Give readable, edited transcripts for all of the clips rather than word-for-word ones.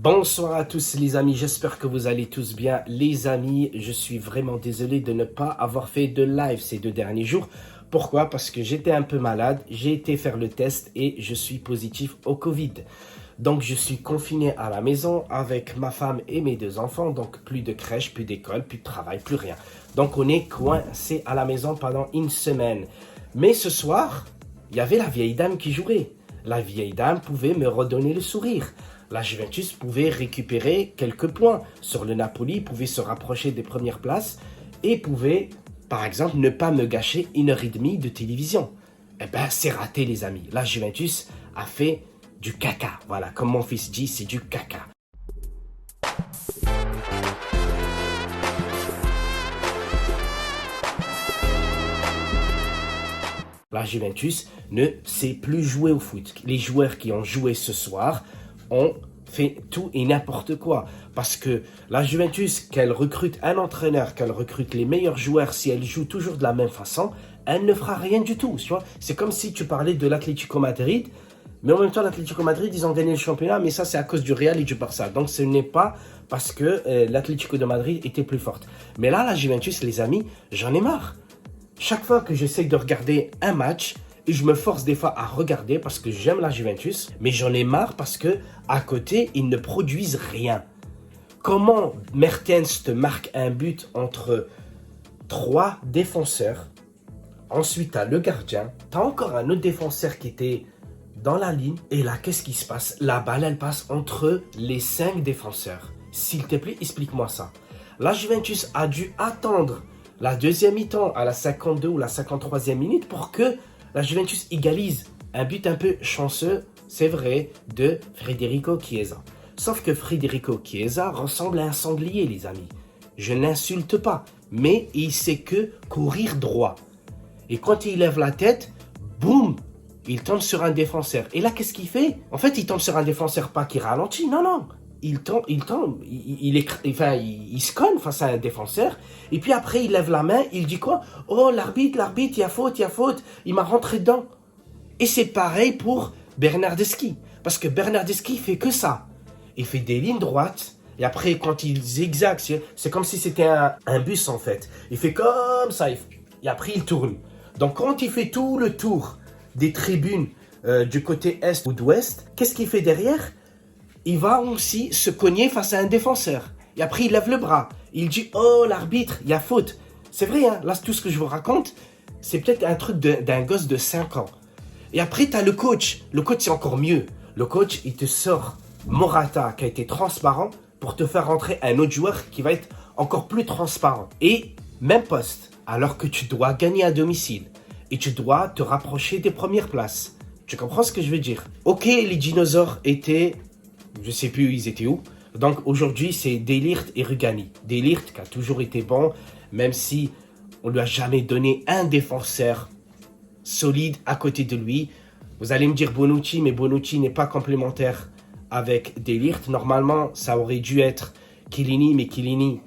Bonsoir à tous les amis, j'espère que vous allez tous bien. Les amis, je suis vraiment désolé de ne pas avoir fait de live ces 2 derniers jours. Pourquoi? Parce que j'étais un peu malade, j'ai été faire le test et je suis positif au Covid. Donc je suis confiné à la maison avec ma femme et mes 2 enfants. Donc plus de crèche, plus d'école, plus de travail, plus rien. Donc on est coincé à la maison pendant une semaine. Mais ce soir, il y avait la vieille dame qui jouait. La vieille dame pouvait me redonner le sourire. La Juventus pouvait récupérer quelques points sur le Napoli, pouvait se rapprocher des premières places et pouvait, par exemple, ne pas me gâcher 1h30 de télévision. Eh ben, c'est raté les amis. La Juventus a fait du caca. Voilà, comme mon fils dit, c'est du caca. La Juventus ne sait plus jouer au foot. Les joueurs qui ont joué ce soir ont fait tout et n'importe quoi. Parce que la Juventus, qu'elle recrute un entraîneur, qu'elle recrute les meilleurs joueurs, si elle joue toujours de la même façon, elle ne fera rien du tout. Tu vois, c'est comme si tu parlais de l'Atlético Madrid, mais en même temps, l'Atlético Madrid, ils ont gagné le championnat, mais ça, c'est à cause du Real et du Barça. Donc, ce n'est pas parce que l'Atlético de Madrid était plus forte. Mais là, la Juventus, les amis, j'en ai marre. Chaque fois que j'essaie de regarder un match, et je me force des fois à regarder parce que j'aime la Juventus, mais j'en ai marre parce que à côté, ils ne produisent rien. Comment Mertens te marque un but entre 3 défenseurs, ensuite tu as le gardien, tu as encore un autre défenseur qui était dans la ligne, et là, qu'est-ce qui se passe? La balle, elle passe entre les 5 défenseurs. S'il te plaît, explique-moi ça. La Juventus a dû attendre la deuxième mi-temps à la 52 ou la 53e minute pour que la Juventus égalise. Un but un peu chanceux, c'est vrai, de Federico Chiesa. Sauf que Federico Chiesa ressemble à un sanglier, les amis. Je n'insulte pas, mais il sait que courir droit. Et quand il lève la tête, boum, il tombe sur un défenseur. Et là, qu'est-ce qu'il fait? En fait, il tombe sur un défenseur pas qui ralentit, non. Il se cogne face à un défenseur. Et puis après, il lève la main, il dit quoi? Oh, l'arbitre, il y a faute, il m'a rentré dedans. Et c'est pareil pour Bernardeschi. Parce que Bernardeschi fait que ça. Il fait des lignes droites. Et après, quand il zigzague, c'est comme si c'était un bus en fait. Il fait comme ça. Et après, il tourne. Donc quand il fait tout le tour des tribunes du côté est ou d'ouest, qu'est-ce qu'il fait derrière? Il va aussi se cogner face à un défenseur. Et après, il lève le bras. Il dit, oh, l'arbitre, il y a faute. C'est vrai, hein, là, tout ce que je vous raconte, c'est peut-être un truc d'un gosse de 5 ans. Et après, tu as le coach. Le coach, c'est encore mieux. Le coach, il te sort Morata, qui a été transparent, pour te faire rentrer un autre joueur qui va être encore plus transparent. Et même poste, alors que tu dois gagner à domicile. Et tu dois te rapprocher des premières places. Tu comprends ce que je veux dire? Ok, les dinosaures étaient... Je sais plus ils étaient où. Donc aujourd'hui, c'est De Ligt et Rugani. De Ligt qui a toujours été bon, même si on lui a jamais donné un défenseur solide à côté de lui. Vous allez me dire Bonucci, mais Bonucci n'est pas complémentaire avec De Ligt. Normalement, ça aurait dû être Chiellini, mais Chiellini,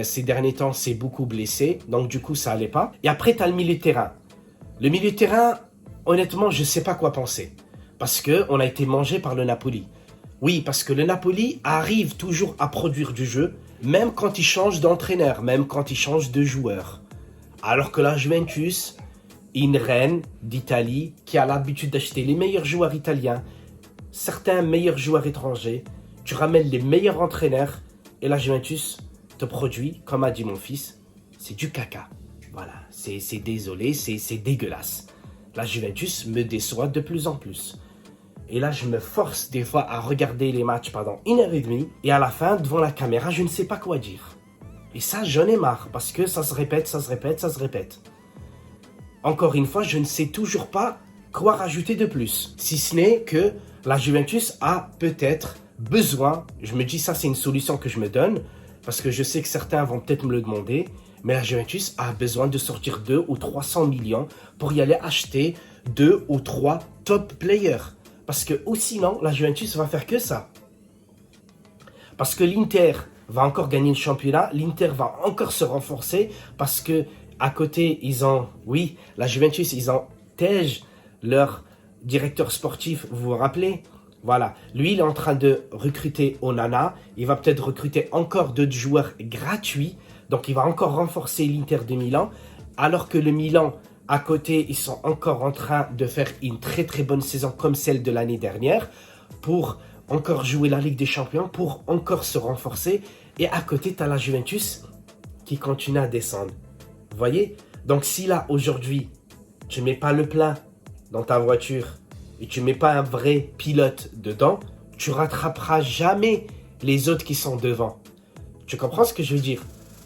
ces derniers temps, s'est beaucoup blessé. Donc du coup, ça allait pas. Et après, tu as le milieu de terrain. Le milieu de terrain, honnêtement, je sais pas quoi penser. Parce qu'on a été mangé par le Napoli. Oui, parce que le Napoli arrive toujours à produire du jeu, même quand il change d'entraîneur, même quand il change de joueur. Alors que la Juventus, une reine d'Italie qui a l'habitude d'acheter les meilleurs joueurs italiens, certains meilleurs joueurs étrangers, tu ramènes les meilleurs entraîneurs et la Juventus te produit, comme a dit mon fils, c'est du caca. Voilà, c'est désolé, c'est dégueulasse. La Juventus me déçoit de plus en plus. Et là, je me force des fois à regarder les matchs pendant 1h30. Et à la fin, devant la caméra, je ne sais pas quoi dire. Et ça, j'en ai marre. Parce que ça se répète. Encore une fois, je ne sais toujours pas quoi rajouter de plus. Si ce n'est que la Juventus a peut-être besoin. Je me dis, ça, c'est une solution que je me donne. Parce que je sais que certains vont peut-être me le demander. Mais la Juventus a besoin de sortir 200 ou 300 millions pour y aller acheter 2 ou 3 top players. Parce que sinon, la Juventus va faire que ça. Parce que l'Inter va encore gagner le championnat. L'Inter va encore se renforcer. Parce que à côté, ils ont... Oui, la Juventus, ils ont Tej, leur directeur sportif, vous vous rappelez? Voilà, lui, il est en train de recruter Onana. Il va peut-être recruter encore d'autres joueurs gratuits. Donc, il va encore renforcer l'Inter de Milan. Alors que le Milan, à côté, ils sont encore en train de faire une très très bonne saison comme celle de l'année dernière pour encore jouer la Ligue des Champions, pour encore se renforcer. Et à côté, tu as la Juventus qui continue à descendre. Vous voyez? Donc, si là, aujourd'hui, tu ne mets pas le plein dans ta voiture et tu ne mets pas un vrai pilote dedans, tu rattraperas jamais les autres qui sont devant. Tu comprends ce que je veux dire?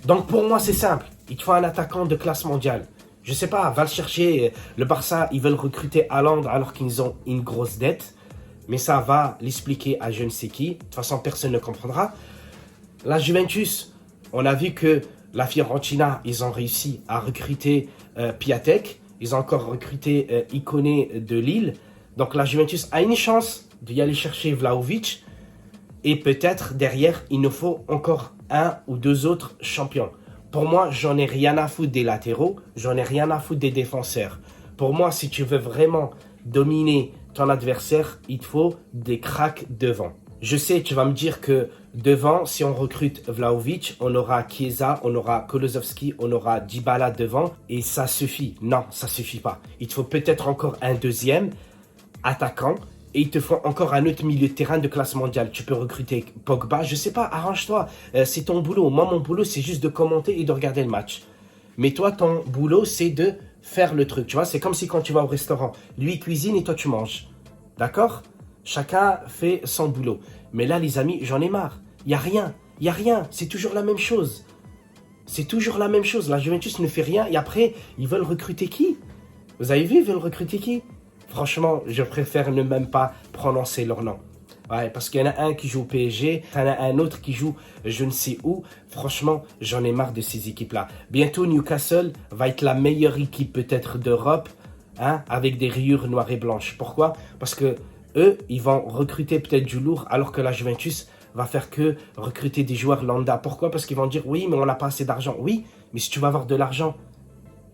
Donc pour moi, c'est simple. Il te faut un attaquant de classe mondiale. Je sais pas, va le chercher. Le Barça, ils veulent recruter Haaland alors qu'ils ont une grosse dette. Mais ça va l'expliquer à je ne sais qui. De toute façon, personne ne comprendra. La Juventus, on a vu que la Fiorentina, ils ont réussi à recruter Piatek. Ils ont encore recruté Ikoné de Lille. Donc la Juventus a une chance d'y aller chercher Vlahovic. Et peut-être derrière, il nous faut encore un ou deux autres champions. Pour moi, j'en ai rien à foutre des latéraux. J'en ai rien à foutre des défenseurs. Pour moi, si tu veux vraiment dominer ton adversaire, il te faut des cracks devant. Je sais, tu vas me dire que devant, si on recrute Vlahovic, on aura Chiesa, on aura Kulusevski, on aura Dybala devant. Et ça suffit. Non, ça suffit pas. Il te faut peut-être encore un deuxième attaquant et il te faut encore un autre milieu de terrain de classe mondiale. Tu peux recruter Pogba, je sais pas, arrange-toi, c'est ton boulot. Moi, mon boulot, c'est juste de commenter et de regarder le match. Mais toi, ton boulot, c'est de faire le truc, tu vois. C'est comme si quand tu vas au restaurant, lui cuisine et toi, tu manges. D'accord? Chacun fait son boulot. Mais là, les amis, j'en ai marre. Il n'y a rien, il n'y a rien. C'est toujours la même chose. C'est toujours la même chose. La Juventus ne fait rien et après, ils veulent recruter qui? Vous avez vu, ils veulent recruter qui? Franchement, je préfère ne même pas prononcer leur nom. Ouais, parce qu'il y en a un qui joue au PSG, il y en a un autre qui joue je ne sais où. Franchement, j'en ai marre de ces équipes-là. Bientôt, Newcastle va être la meilleure équipe peut-être d'Europe, hein, avec des rayures noires et blanches. Pourquoi? Parce que eux, ils vont recruter peut-être du lourd, alors que la Juventus va faire que recruter des joueurs lambda. Pourquoi? Parce qu'ils vont dire, oui, mais on n'a pas assez d'argent. Oui, mais si tu vas avoir de l'argent,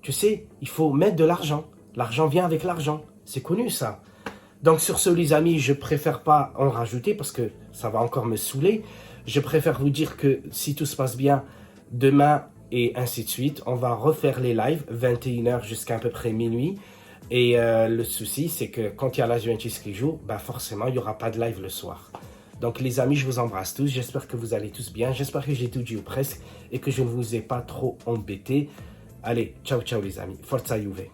tu sais, il faut mettre de l'argent. L'argent vient avec l'argent. C'est connu ça. Donc sur ce les amis, je préfère pas en rajouter parce que ça va encore me saouler. Je préfère vous dire que si tout se passe bien, demain et ainsi de suite, on va refaire les lives 21h jusqu'à à peu près minuit. Et le souci c'est que quand il y a la Juventus qui joue, bah forcément il n'y aura pas de live le soir. Donc les amis, je vous embrasse tous. J'espère que vous allez tous bien. J'espère que j'ai tout dit ou presque et que je ne vous ai pas trop embêté. Allez, ciao ciao les amis. Forza Juve.